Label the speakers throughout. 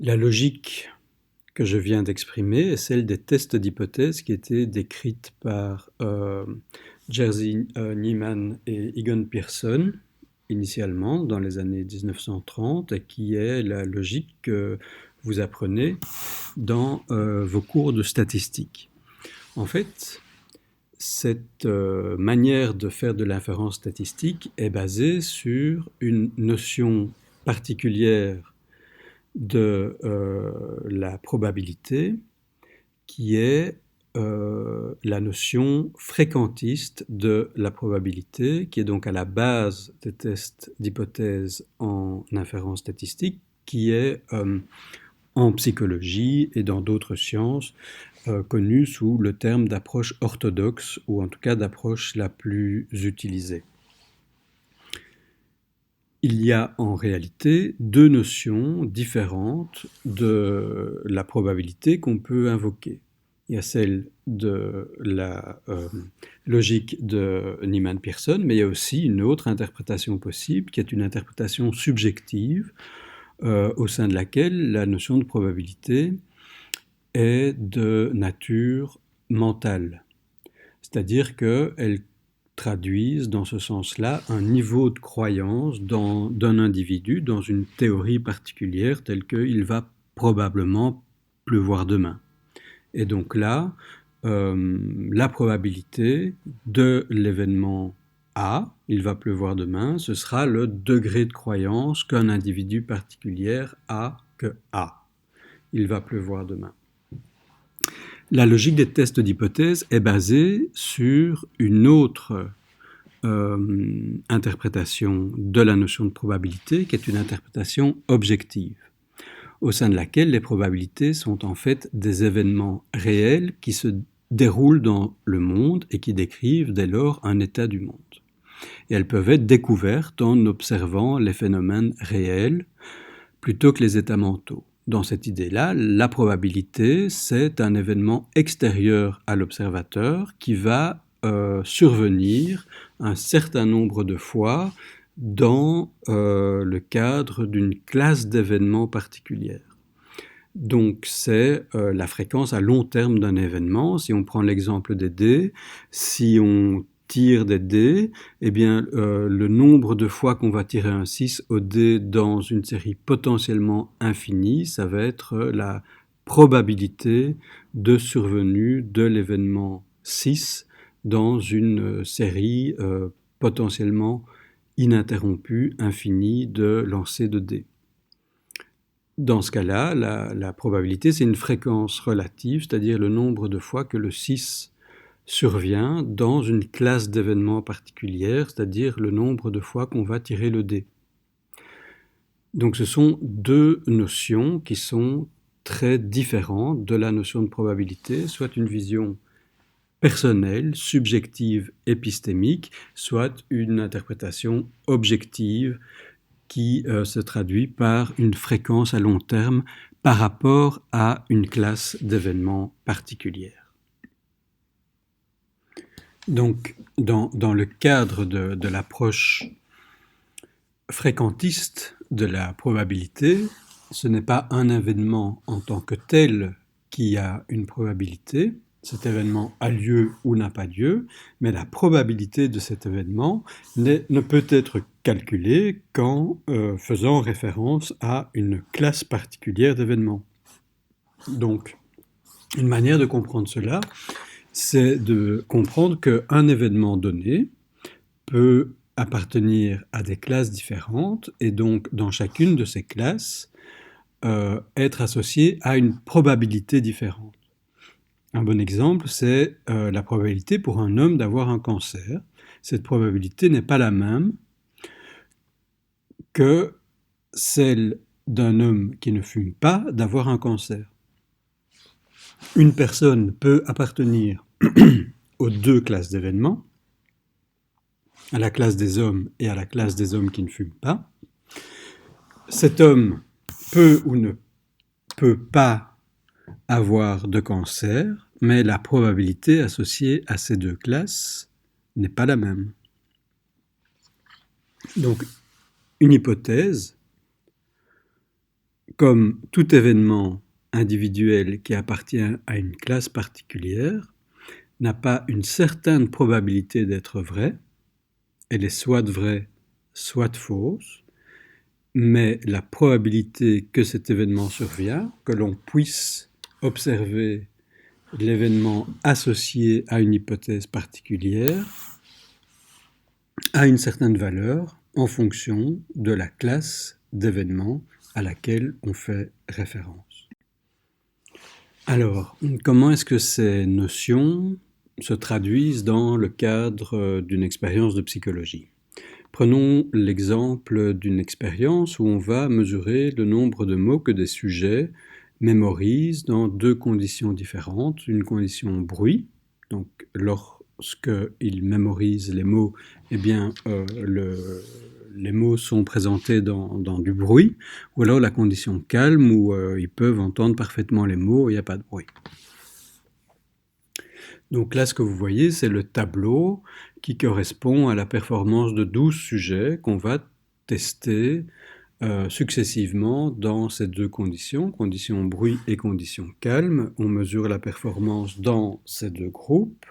Speaker 1: La logique que je viens d'exprimer est celle des tests d'hypothèse qui étaient décrites par Jerzy Neyman et Egon Pearson initialement dans les années 1930 et qui est la logique que vous apprenez dans vos cours de statistique. En fait, cette manière de faire de l'inférence statistique est basée sur une notion particulière de la probabilité qui est la notion fréquentiste de la probabilité, qui est donc à la base des tests d'hypothèse en inférence statistique, qui est en psychologie et dans d'autres sciences connue sous le terme d'approche orthodoxe, ou en tout cas d'approche la plus utilisée. Il y a en réalité deux notions différentes de la probabilité qu'on peut invoquer. Il y a celle de la logique de Neyman-Pearson, mais il y a aussi une autre interprétation possible, qui est une interprétation subjective, au sein de laquelle la notion de probabilité est de nature mentale. C'est-à-dire qu'elle traduisent dans ce sens-là un niveau de croyance d'un individu dans une théorie particulière telle qu'il va probablement pleuvoir demain. Et donc là, la probabilité de l'événement A, il va pleuvoir demain, ce sera le degré de croyance qu'un individu particulier a que A. Il va pleuvoir demain. La logique des tests d'hypothèse est basée sur une autre interprétation de la notion de probabilité, qui est une interprétation objective, au sein de laquelle les probabilités sont en fait des événements réels qui se déroulent dans le monde et qui décrivent dès lors un état du monde. Et elles peuvent être découvertes en observant les phénomènes réels plutôt que les états mentaux. Dans cette idée-là, la probabilité, c'est un événement extérieur à l'observateur qui va survenir un certain nombre de fois dans le cadre d'une classe d'événements particulière. Donc c'est la fréquence à long terme d'un événement. Si on prend l'exemple des dés, si on tire des dés, eh bien le nombre de fois qu'on va tirer un 6 au dé dans une série potentiellement infinie, ça va être la probabilité de survenue de l'événement 6 dans une série potentiellement ininterrompue, infinie de lancers de dés. Dans ce cas-là, la probabilité, c'est une fréquence relative, c'est-à-dire le nombre de fois que le 6 survient dans une classe d'événements particulière, c'est-à-dire le nombre de fois qu'on va tirer le dé. Donc ce sont deux notions qui sont très différentes de la notion de probabilité, soit une vision personnelle, subjective, épistémique, soit une interprétation objective qui se traduit par une fréquence à long terme par rapport à une classe d'événements particulière. Donc, dans le cadre de l'approche fréquentiste de la probabilité, ce n'est pas un événement en tant que tel qui a une probabilité, cet événement a lieu ou n'a pas lieu, mais la probabilité de cet événement ne peut être calculée qu'en faisant référence à une classe particulière d'événements. Donc, une manière de comprendre cela, c'est de comprendre qu'un événement donné peut appartenir à des classes différentes et donc dans chacune de ces classes être associé à une probabilité différente. Un bon exemple, c'est la probabilité pour un homme d'avoir un cancer. Cette probabilité n'est pas la même que celle d'un homme qui ne fume pas d'avoir un cancer. Une personne peut appartenir aux deux classes d'événements, à la classe des hommes et à la classe des hommes qui ne fument pas. Cet homme peut ou ne peut pas avoir de cancer, mais la probabilité associée à ces deux classes n'est pas la même. Donc, une hypothèse comme tout événement individuel qui appartient à une classe particulière, n'a pas une certaine probabilité d'être vrai, elle est soit vraie, soit fausse, mais la probabilité que cet événement survient, que l'on puisse observer l'événement associé à une hypothèse particulière, a une certaine valeur en fonction de la classe d'événements à laquelle on fait référence. Alors, comment est-ce que ces notions se traduisent dans le cadre d'une expérience de psychologie? Prenons l'exemple d'une expérience où on va mesurer le nombre de mots que des sujets mémorisent dans deux conditions différentes. Une condition bruit, donc lorsqu'ils mémorisent les mots, eh bien, les mots sont présentés dans du bruit, ou alors la condition calme où ils peuvent entendre parfaitement les mots, il n'y a pas de bruit. Donc là, ce que vous voyez, c'est le tableau qui correspond à la performance de 12 sujets qu'on va tester successivement dans ces deux conditions, condition bruit et condition calme. On mesure la performance dans ces deux groupes.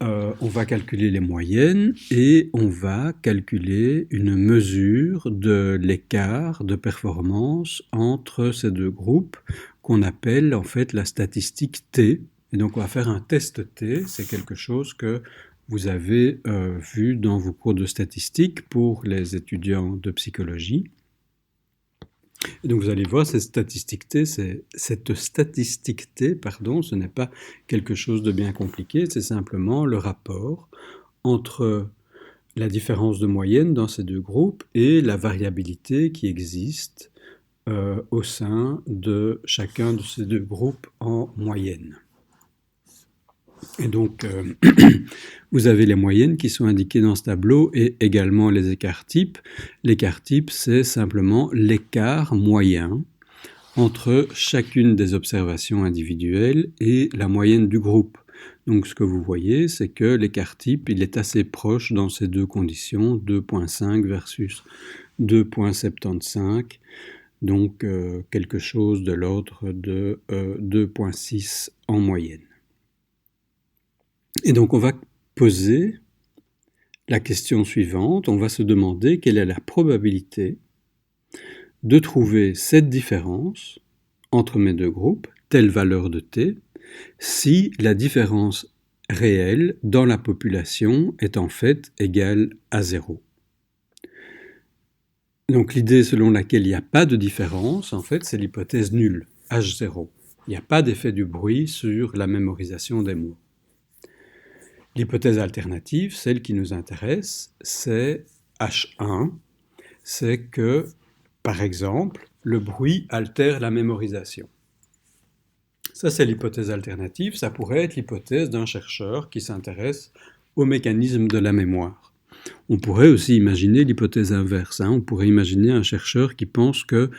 Speaker 1: On va calculer les moyennes et on va calculer une mesure de l'écart de performance entre ces deux groupes qu'on appelle en fait la statistique T. Et donc on va faire un test T, c'est quelque chose que vous avez vu dans vos cours de statistique pour les étudiants de psychologie. Et donc vous allez voir, cette statistique T, ce n'est pas quelque chose de bien compliqué, c'est simplement le rapport entre la différence de moyenne dans ces deux groupes et la variabilité qui existe au sein de chacun de ces deux groupes en moyenne. Et donc, vous avez les moyennes qui sont indiquées dans ce tableau et également les écarts types. L'écart type, c'est simplement l'écart moyen entre chacune des observations individuelles et la moyenne du groupe. Donc, ce que vous voyez, c'est que l'écart type, il est assez proche dans ces deux conditions, 2,5 versus 2,75, donc quelque chose de l'ordre de 2,6 en moyenne. Et donc on va poser la question suivante, on va se demander quelle est la probabilité de trouver cette différence entre mes deux groupes, telle valeur de t, si la différence réelle dans la population est en fait égale à 0. Donc l'idée selon laquelle il n'y a pas de différence, en fait, c'est l'hypothèse nulle, H0. Il n'y a pas d'effet du bruit sur la mémorisation des mots. L'hypothèse alternative, celle qui nous intéresse, c'est H1, c'est que, par exemple, le bruit altère la mémorisation. Ça, c'est l'hypothèse alternative, ça pourrait être l'hypothèse d'un chercheur qui s'intéresse au mécanisme de la mémoire. On pourrait aussi imaginer l'hypothèse inverse. On pourrait imaginer un chercheur qui pense que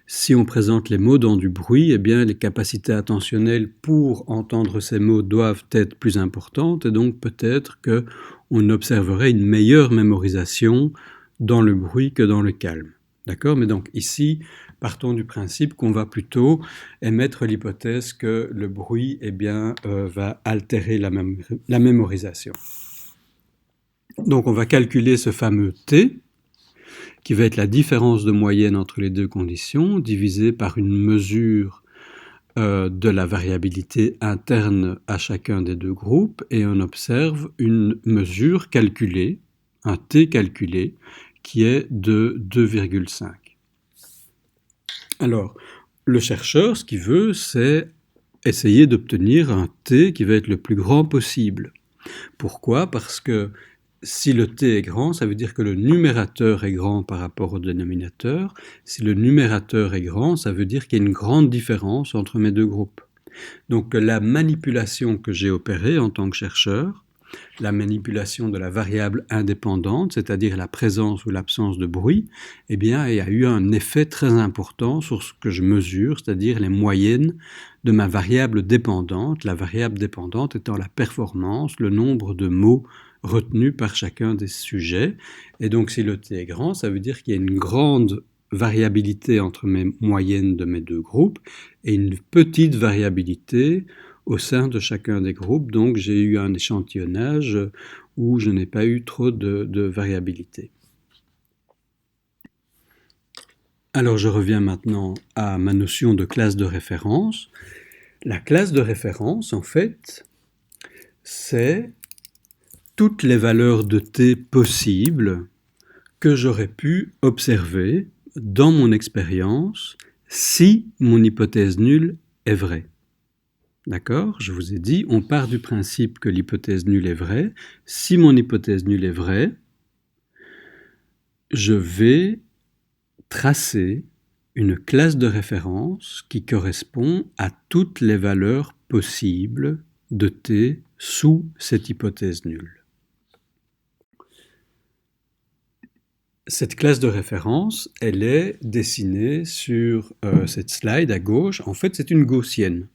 Speaker 1: si on présente les mots dans du bruit, eh bien les capacités attentionnelles pour entendre ces mots doivent être plus importantes et donc peut-être qu'on observerait une meilleure mémorisation dans le bruit que dans le calme. D'accord ? Mais donc ici, partons du principe qu'on va plutôt émettre l'hypothèse que le bruit va altérer la mémorisation. Donc on va calculer ce fameux T, qui va être la différence de moyenne entre les deux conditions, divisée par une mesure de la variabilité interne à chacun des deux groupes, et on observe une mesure calculée, un T calculé, qui est de 2,5. Alors, le chercheur, ce qu'il veut, c'est essayer d'obtenir un T qui va être le plus grand possible. Pourquoi ? Parce que si le T est grand, ça veut dire que le numérateur est grand par rapport au dénominateur. Si le numérateur est grand, ça veut dire qu'il y a une grande différence entre mes deux groupes. Donc la manipulation que j'ai opérée en tant que chercheur, la manipulation de la variable indépendante, c'est-à-dire la présence ou l'absence de bruit, eh bien, il y a eu un effet très important sur ce que je mesure, c'est-à-dire les moyennes de ma variable dépendante, la variable dépendante étant la performance, le nombre de mots retenu par chacun des sujets. Et donc si le T est grand, ça veut dire qu'il y a une grande variabilité entre mes moyennes de mes deux groupes et une petite variabilité au sein de chacun des groupes. Donc j'ai eu un échantillonnage où je n'ai pas eu trop de variabilité. Alors je reviens maintenant à ma notion de classe de référence. La classe de référence, en fait, c'est toutes les valeurs de t possibles que j'aurais pu observer dans mon expérience si mon hypothèse nulle est vraie. D'accord? Je vous ai dit, on part du principe que l'hypothèse nulle est vraie. Si mon hypothèse nulle est vraie, je vais tracer une classe de référence qui correspond à toutes les valeurs possibles de t sous cette hypothèse nulle. Cette classe de référence, elle est dessinée sur cette slide à gauche. En fait, c'est une gaussienne.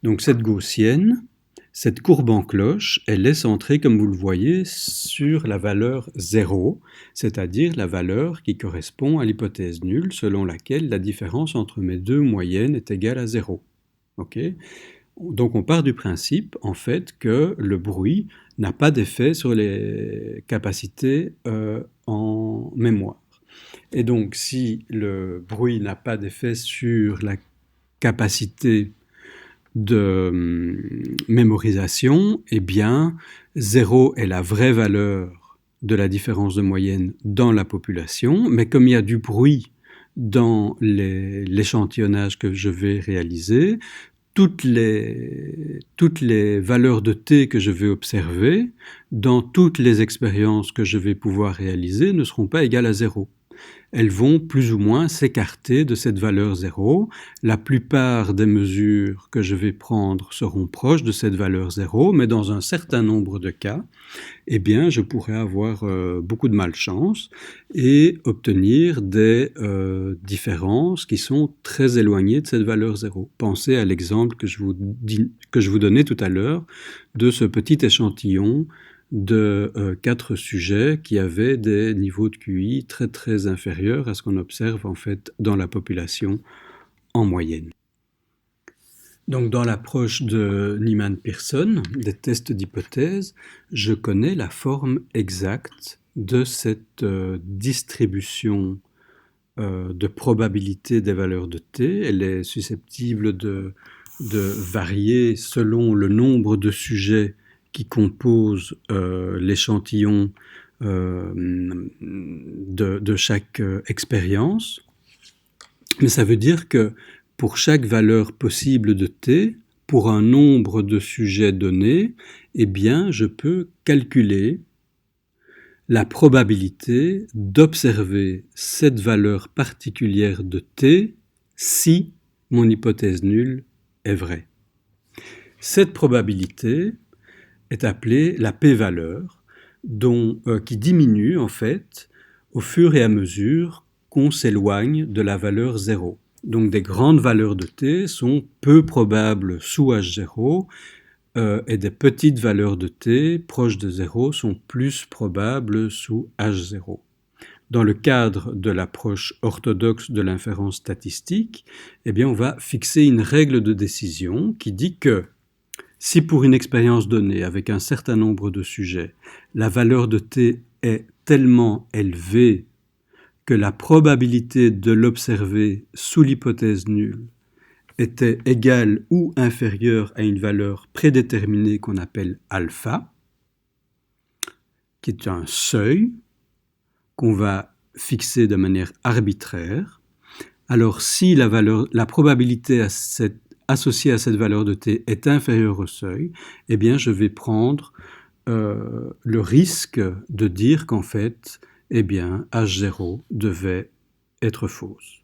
Speaker 1: Donc cette gaussienne, cette courbe en cloche, elle est centrée, comme vous le voyez, sur la valeur 0, c'est-à-dire la valeur qui correspond à l'hypothèse nulle, selon laquelle la différence entre mes deux moyennes est égale à 0. Okay? Donc on part du principe, en fait, que le bruit n'a pas d'effet sur les capacités en mémoire. Et donc si le bruit n'a pas d'effet sur la capacité de mémorisation, eh bien 0 est la vraie valeur de la différence de moyenne dans la population, mais comme il y a du bruit dans l'échantillonnage que je vais réaliser, toutes les valeurs de t que je vais observer dans toutes les expériences que je vais pouvoir réaliser ne seront pas égales à 0. Elles vont plus ou moins s'écarter de cette valeur 0. La plupart des mesures que je vais prendre seront proches de cette valeur 0, mais dans un certain nombre de cas, eh bien, je pourrais avoir beaucoup de malchance et obtenir des différences qui sont très éloignées de cette valeur 0. Pensez à l'exemple que je vous donnais tout à l'heure de ce petit échantillon de 4 sujets qui avaient des niveaux de QI très très inférieurs à ce qu'on observe en fait dans la population en moyenne. Donc dans l'approche de Niemann-Pearson, des tests d'hypothèse, je connais la forme exacte de cette distribution de probabilité des valeurs de t. Elle est susceptible de varier selon le nombre de sujets qui composent l'échantillon de chaque expérience. Mais ça veut dire que pour chaque valeur possible de t, pour un nombre de sujets donné, eh bien, je peux calculer la probabilité d'observer cette valeur particulière de t si mon hypothèse nulle est vraie. Cette probabilité est appelée la p-valeur, qui diminue en fait au fur et à mesure qu'on s'éloigne de la valeur 0. Donc des grandes valeurs de t sont peu probables sous H0 et des petites valeurs de t proches de 0 sont plus probables sous H0. Dans le cadre de l'approche orthodoxe de l'inférence statistique, eh bien on va fixer une règle de décision qui dit que si pour une expérience donnée avec un certain nombre de sujets, la valeur de t est tellement élevée que la probabilité de l'observer sous l'hypothèse nulle était égale ou inférieure à une valeur prédéterminée qu'on appelle alpha, qui est un seuil qu'on va fixer de manière arbitraire. Alors si la probabilité associée à cette valeur de t est inférieure au seuil, eh bien je vais prendre le risque de dire qu'en fait, eh bien, H0 devait être fausse.